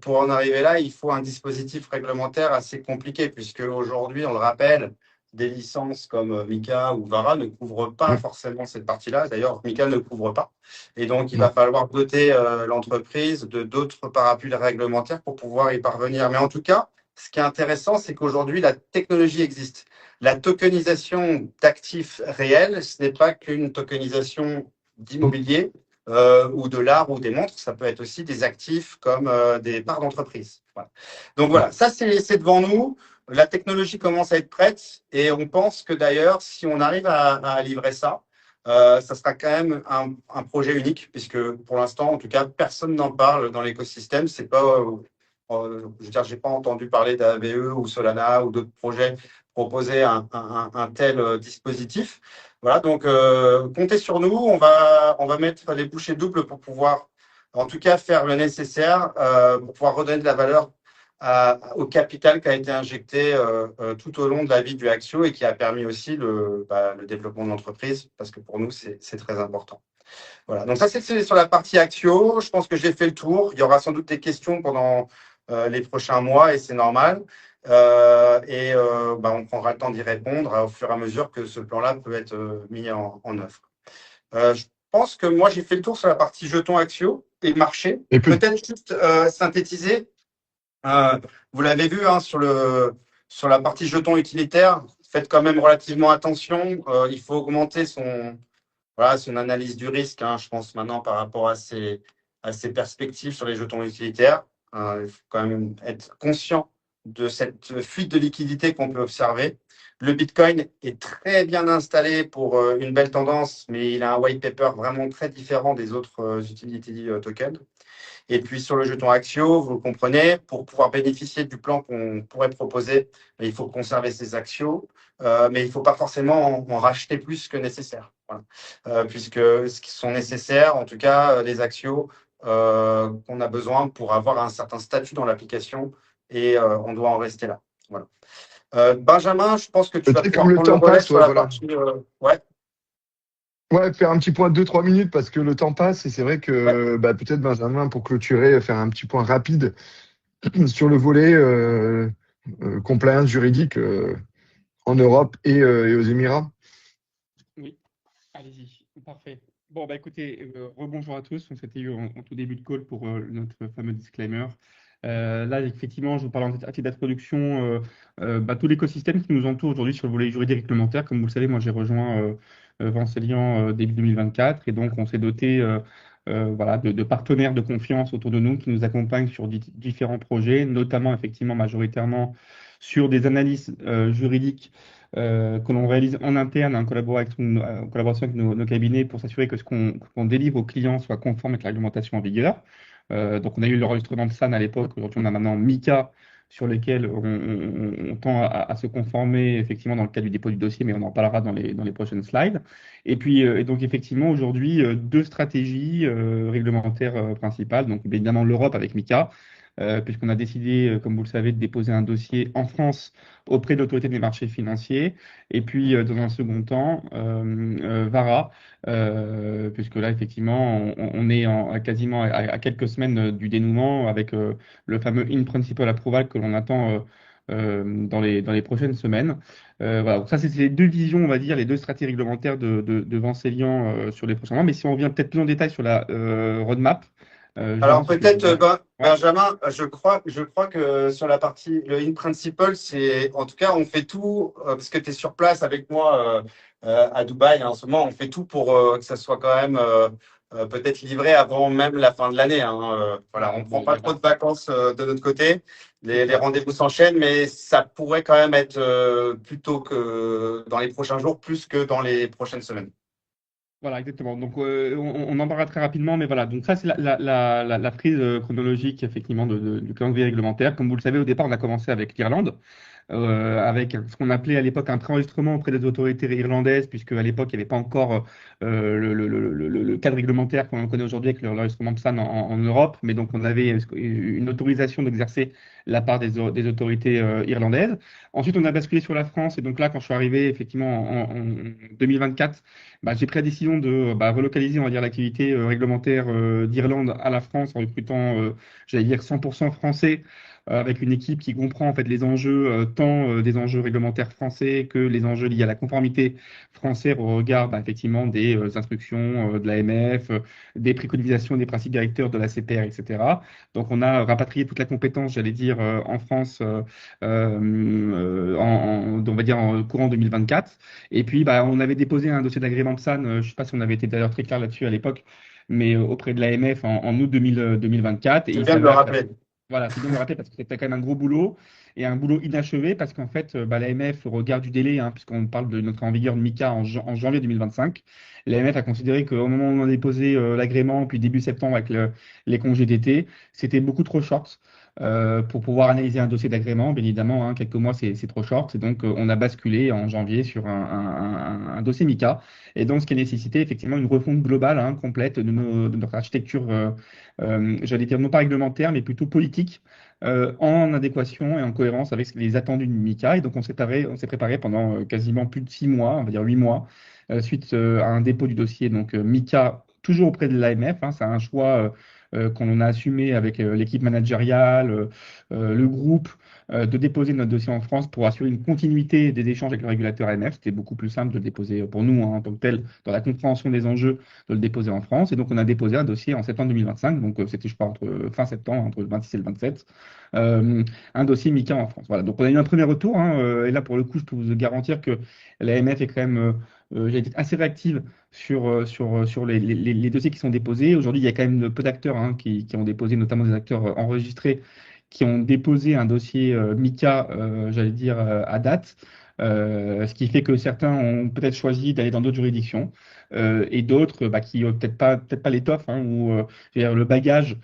pour en arriver là, il faut un dispositif réglementaire assez compliqué, puisque aujourd'hui, on le rappelle, des licences comme Mika ou Vara ne couvrent pas Ouais, forcément cette partie-là. D'ailleurs, Mika ne couvre pas. Et donc, il va non. falloir doter l'entreprise de d'autres parapluies réglementaires pour pouvoir y parvenir. Mais en tout cas, ce qui est intéressant, c'est qu'aujourd'hui, la technologie existe. La tokenisation d'actifs réels, ce n'est pas qu'une tokenisation d'immobilier ou de l'art ou des montres. Ça peut être aussi des actifs comme des parts d'entreprise. Voilà. Donc Ouais. voilà, ça c'est devant nous. La technologie commence à être prête et on pense que d'ailleurs, si on arrive à livrer ça, ça sera quand même un projet unique, puisque pour l'instant, en tout cas, personne n'en parle dans l'écosystème. C'est pas, je veux dire, j'ai pas entendu parler d'AVE ou Solana ou d'autres projets proposer un tel dispositif. Voilà, donc comptez sur nous. On va mettre les bouchées doubles pour pouvoir, en tout cas, faire le nécessaire pour pouvoir redonner de la valeur au capital qui a été injecté tout au long de la vie du Axio et qui a permis aussi le développement de l'entreprise, parce que pour nous, c'est très important. Voilà, donc ça, c'est sur la partie Axio. Je pense que j'ai fait le tour. Il y aura sans doute des questions pendant les prochains mois et c'est normal. On prendra le temps d'y répondre au fur et à mesure que ce plan-là peut être mis en œuvre. Je pense que moi, j'ai fait le tour sur la partie jetons Axio et marché. Et peut Peut-être juste synthétiser. Vous l'avez vu hein, sur la partie jetons utilitaires. Faites quand même relativement attention. Il faut augmenter son analyse du risque, hein, je pense maintenant par rapport à ses perspectives sur les jetons utilitaires. Il faut quand même être conscient de cette fuite de liquidité qu'on peut observer. Le Bitcoin est très bien installé pour une belle tendance, mais il a un white paper vraiment très différent des autres utility tokens. Et puis sur le jeton Axio, vous le comprenez, pour pouvoir bénéficier du plan qu'on pourrait proposer, il faut conserver ses Axios, mais il ne faut pas forcément en racheter plus que nécessaire. Voilà. Puisque ce qui sont nécessaires, en tout cas les Axios qu'on a besoin pour avoir un certain statut dans l'application et on doit en rester là. Voilà. Benjamin, je pense que tu vas peut-être comme pouvoir le prendre le temps relais passe, sur ouais, la voilà. partie. Ouais, Ouais, faire un petit point de 2-3 minutes parce que le temps passe et c'est vrai ouais. que peut-être Benjamin, pour clôturer, faire un petit point rapide sur le volet compliance juridique en Europe et aux Émirats. Oui, allez-y, parfait. Bon, bah écoutez, rebonjour à tous. On s'était eu en tout début de call pour notre fameux disclaimer. Là, effectivement, je vous parle à titre d'introduction, tout l'écosystème qui nous entoure aujourd'hui sur le volet juridique réglementaire. Comme vous le savez, moi, j'ai rejoint Vincelian début 2024 et donc on s'est doté voilà, de partenaires de confiance autour de nous qui nous accompagnent sur différents projets, notamment, effectivement, majoritairement sur des analyses juridiques que l'on réalise en interne en collaboration avec nos cabinets pour s'assurer que ce qu'on délivre aux clients soit conforme avec la réglementation en vigueur. Donc, on a eu l'enregistrement de SAN à l'époque. Aujourd'hui, on a maintenant MiCA sur lequel on tend à se conformer effectivement dans le cadre du dépôt du dossier, mais on en parlera dans les prochaines slides. Et puis, et donc effectivement, aujourd'hui, deux stratégies réglementaires principales. Donc, bien évidemment, l'Europe avec MiCA, puisqu'on a décidé, comme vous le savez, de déposer un dossier en France auprès de l'autorité des marchés financiers. Et puis, dans un second temps, VARA, puisque là, effectivement, on est quasiment à quelques semaines du dénouement avec le fameux In Principle Approval que l'on attend dans les prochaines semaines. Voilà, donc ça, c'est les deux visions, on va dire, les deux stratégies réglementaires de Vincelian sur les prochains mois. Mais si on revient peut-être plus en détail sur la roadmap, Alors Jean, si tu veux peut-être, bien. Ouais. Benjamin, je crois que sur la partie, le in principle, c'est, en tout cas, on fait tout, parce que tu es sur place avec moi à Dubaï en ce moment, on fait tout pour que ça soit quand même peut-être livré avant même la fin de l'année. Hein. Voilà, on ne prend Bon, pas bah, trop de vacances de notre côté, les rendez-vous s'enchaînent, mais ça pourrait quand même être plutôt que dans les prochains jours, plus que dans les prochaines semaines. voilà, exactement. Donc, on en parlera très rapidement, mais voilà. Donc, ça, c'est la prise chronologique, effectivement, du calendrier réglementaire. Comme vous le savez, au départ, on a commencé avec l'Irlande. avec ce qu'on appelait à l'époque un préenregistrement auprès des autorités irlandaises, puisque à l'époque, il n'y avait pas encore le cadre réglementaire qu'on connaît aujourd'hui avec l'enregistrement PSAN en Europe, mais donc on avait une autorisation d'exercer la part des autorités irlandaises. Ensuite, on a basculé sur la France, et donc là, quand je suis arrivé effectivement en 2024, bah, j'ai pris la décision de relocaliser, on va dire, l'activité réglementaire d'Irlande à la France en recrutant, j'allais dire, 100% français avec une équipe qui comprend en fait les enjeux, tant des enjeux réglementaires français que les enjeux liés à la conformité française au regard effectivement des instructions de l'AMF, des préconisations, des principes directeurs de la CPR, etc. Donc on a rapatrié toute la compétence, j'allais dire, en France on va dire en courant 2024. Et puis on avait déposé un dossier d'agrément PSAN, je ne sais pas si on avait été d'ailleurs très clair là-dessus à l'époque, mais auprès de l'AMF en août 2024. Et C'est il bien de le s'avère rappeler. voilà, c'est bien de le rappeler parce que c'était quand même un gros boulot et un boulot inachevé parce qu'en fait, l'AMF, au regard du délai, puisqu'on parle de notre en vigueur de MICA en janvier 2025, l'AMF a considéré qu'au moment où on a déposé l'agrément, puis début septembre avec les congés d'été, c'était beaucoup trop short pour pouvoir analyser un dossier d'agrément. Bien évidemment, quelques mois, c'est trop short. Et donc, on a basculé en janvier sur un dossier MICA. Et donc, ce qui a nécessité effectivement une refonte globale, complète de notre architecture, j'allais dire non pas réglementaire, mais plutôt politique, en adéquation et en cohérence avec les attendus du MICA. Et donc, on s'est préparé pendant quasiment plus de 6 mois, on va dire 8 mois, suite à un dépôt du dossier donc MICA, toujours auprès de l'AMF. C'est un choix qu'on a assumé avec l'équipe managériale, le groupe, de déposer notre dossier en France pour assurer une continuité des échanges avec le régulateur AMF. C'était beaucoup plus simple de le déposer pour nous en tant que tel, dans la compréhension des enjeux, de le déposer en France. Et donc, on a déposé un dossier en septembre 2025. Donc, c'était, je crois, fin septembre, entre le 26 et le 27, un dossier MICA en France. Voilà. Donc, on a eu un premier retour. Et là, pour le coup, je peux vous garantir que l'AMF est quand même j'allais dire assez réactive sur les dossiers qui sont déposés. Aujourd'hui, il y a quand même peu d'acteurs qui ont déposé, notamment des acteurs enregistrés, qui ont déposé un dossier MICA, j'allais dire, à date. Ce qui fait que certains ont peut-être choisi d'aller dans d'autres juridictions et d'autres qui n'ont peut-être pas l'étoffe ou je veux dire, le bagage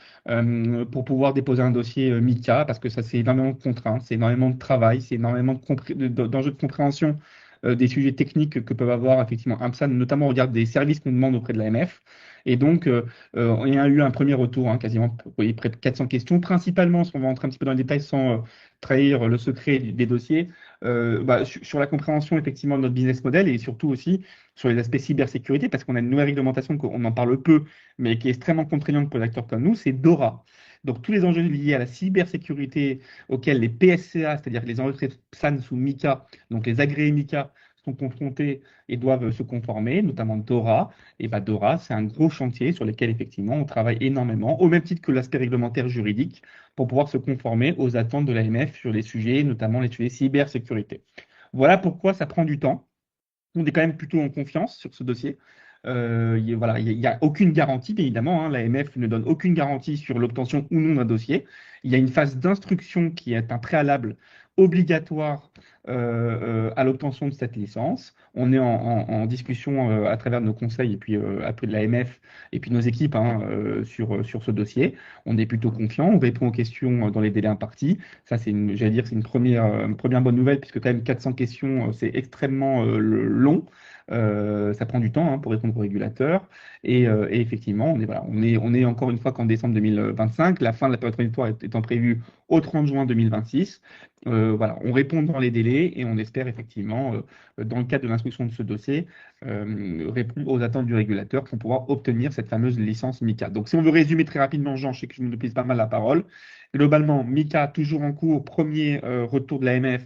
pour pouvoir déposer un dossier MICA parce que ça, c'est énormément de contraintes, c'est énormément de travail, c'est énormément d'enjeux de compréhension des sujets techniques que peuvent avoir effectivement AMSA, notamment au regard des services qu'on demande auprès de l'AMF. Et donc, on a eu un premier retour, quasiment près de 400 questions, principalement, si on va entrer un petit peu dans les détails sans trahir le secret des dossiers, sur la compréhension effectivement de notre business model et surtout aussi sur les aspects cybersécurité, parce qu'on a une nouvelle réglementation qu'on en parle peu, mais qui est extrêmement contraignante pour les acteurs comme nous, c'est DORA. Donc, tous les enjeux liés à la cybersécurité auxquels les PSCA, c'est-à-dire les enregistrés PSAN sous MICA, donc les agréés MICA, sont confrontés et doivent se conformer, notamment DORA. Et DORA, c'est un gros chantier sur lequel, effectivement, on travaille énormément, au même titre que l'aspect réglementaire juridique, pour pouvoir se conformer aux attentes de l'AMF sur les sujets, notamment les sujets cybersécurité. Voilà pourquoi ça prend du temps. On est quand même plutôt en confiance sur ce dossier. Voilà, il n'y a aucune garantie, bien évidemment. L'AMF ne donne aucune garantie sur l'obtention ou non d'un dossier. Il y a une phase d'instruction qui est un préalable obligatoire à l'obtention de cette licence. On est en discussion à travers nos conseils et puis après de l'AMF et puis nos équipes sur ce dossier. On est plutôt confiant. On répond aux questions dans les délais impartis. Ça, j'allais dire, c'est une première bonne nouvelle puisque quand même 400 questions, c'est extrêmement long. Ça prend du temps pour répondre aux régulateurs. Et effectivement, on est encore une fois qu'en décembre 2025, la fin de la période transitoire étant prévue au 30 juin 2026. Voilà, on répond dans les délais et on espère effectivement, dans le cadre de l'instruction de ce dossier, répondre aux attentes du régulateur pour pouvoir obtenir cette fameuse licence MICA. Donc, si on veut résumer très rapidement, Jean, je sais que je me prise pas mal la parole. Globalement, MICA toujours en cours, premier retour de l'AMF.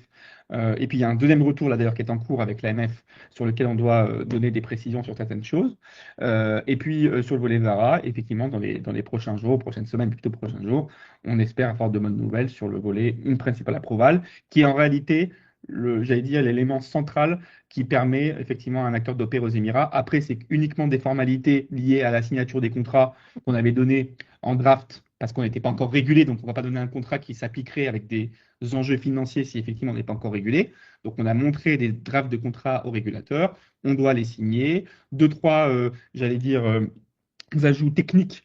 Et puis il y a un deuxième retour là d'ailleurs qui est en cours avec l'AMF sur lequel on doit donner des précisions sur certaines choses. Et puis sur le volet VARA, effectivement dans les prochains jours, prochaines semaines, plutôt prochains jours, on espère avoir de bonnes nouvelles sur le volet une principale approval, qui est en réalité j'allais dire l'élément central qui permet effectivement à un acteur d'opérer aux Émirats. Après, c'est uniquement des formalités liées à la signature des contrats qu'on avait donnés en draft parce qu'on n'était pas encore régulé, donc on ne va pas donner un contrat qui s'appliquerait avec des enjeux financiers si effectivement on n'est pas encore régulé. Donc on a montré des drafts de contrats aux régulateurs, on doit les signer. Deux, trois, j'allais dire, ajouts techniques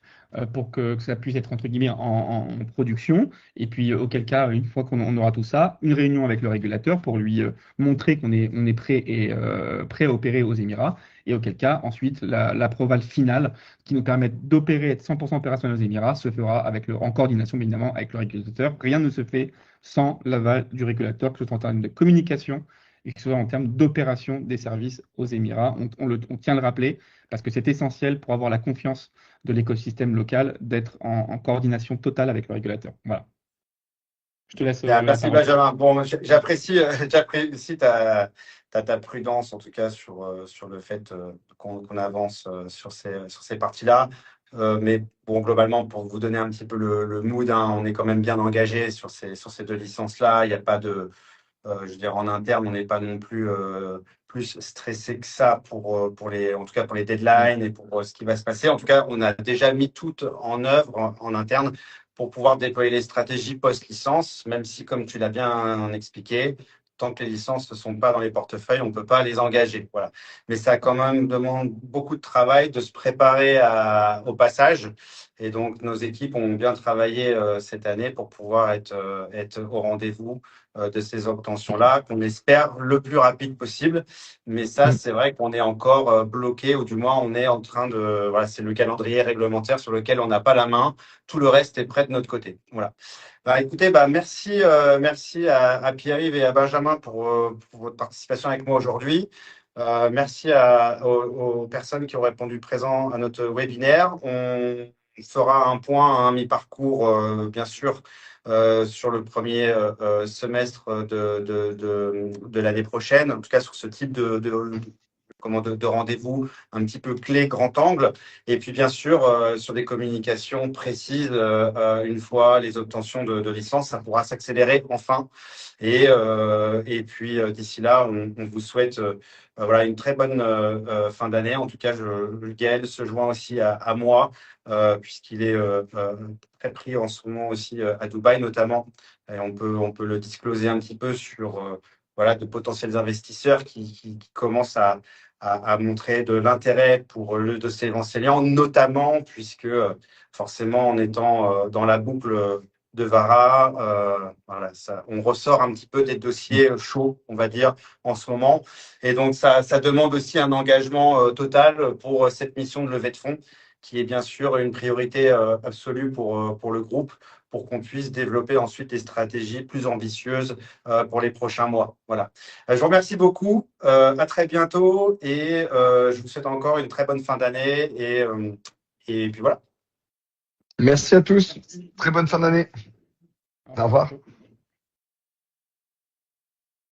pour que ça puisse être entre guillemets en production. Et puis, auquel cas, une fois qu'on aura tout ça, une réunion avec le régulateur pour lui montrer qu'on est prêt et prêt à opérer aux Émirats. Et auquel cas, ensuite, l'approval finale qui nous permet d'opérer, être 100% opérationnel aux Émirats, se fera en coordination, bien évidemment, avec le régulateur. Rien ne se fait sans l'aval du régulateur, que ce soit en termes de communication et que ce soit en termes d'opération des services aux Émirats. On tient à le rappeler parce que c'est essentiel pour avoir la confiance de l'écosystème local d'être en coordination totale avec le régulateur. Voilà. Je te laisse Bien, la merci parole. Benjamin. Bon, j'apprécie ta prudence en tout cas sur le fait qu'on avance sur ces parties-là. Mais bon, globalement, pour vous donner un petit peu le mood, hein, on est quand même bien engagé sur ces deux licences-là. Il n'y a pas de, je veux dire, en interne, on n'est pas non plus plus stressé que ça en tout cas pour les deadlines et pour ce qui va se passer. En tout cas, on a déjà mis tout en œuvre en interne pour pouvoir déployer les stratégies post-licence, même si, comme tu l'as bien expliqué, tant que les licences ne sont pas dans les portefeuilles, on ne peut pas les engager. Voilà. Mais ça quand même demande beaucoup de travail de se préparer au passage. Et donc, nos équipes ont bien travaillé cette année pour pouvoir être au rendez-vous de ces obtentions-là, qu'on espère le plus rapide possible. Mais ça, c'est vrai qu'on est encore bloqué, ou du moins, on est en train de… Voilà, c'est le calendrier réglementaire sur lequel on n'a pas la main. Tout le reste est prêt de notre côté. Voilà. Bah, écoutez, merci à Pierre-Yves et à Benjamin pour votre participation avec moi aujourd'hui. Merci aux personnes qui ont répondu présent à notre webinaire. On fera un point à mi-parcours, bien sûr, sur le premier semestre de l'année prochaine, en tout cas sur ce type de rendez-vous un petit peu clé, grand angle, et puis bien sûr sur des communications précises une fois les obtentions de licence, ça pourra s'accélérer enfin. Et puis d'ici là, on vous souhaite voilà, une très bonne fin d'année. En tout cas, Gaël se joint aussi à moi, puisqu'il est très pris en ce moment aussi à Dubaï notamment. Et on peut le discloser un petit peu sur voilà, de potentiels investisseurs qui commencent à montrer de l'intérêt pour le dossier Vanselian, notamment puisque forcément en étant dans la boucle de Vara, voilà, on ressort un petit peu des dossiers chauds, on va dire, en ce moment. Et donc, ça demande aussi un engagement total pour cette mission de levée de fonds, qui est bien sûr une priorité absolue pour le groupe, pour qu'on puisse développer ensuite des stratégies plus ambitieuses pour les prochains mois. Voilà. Je vous remercie beaucoup. À très bientôt et je vous souhaite encore une très bonne fin d'année. Et puis voilà. Merci à tous. Très bonne fin d'année. Au revoir.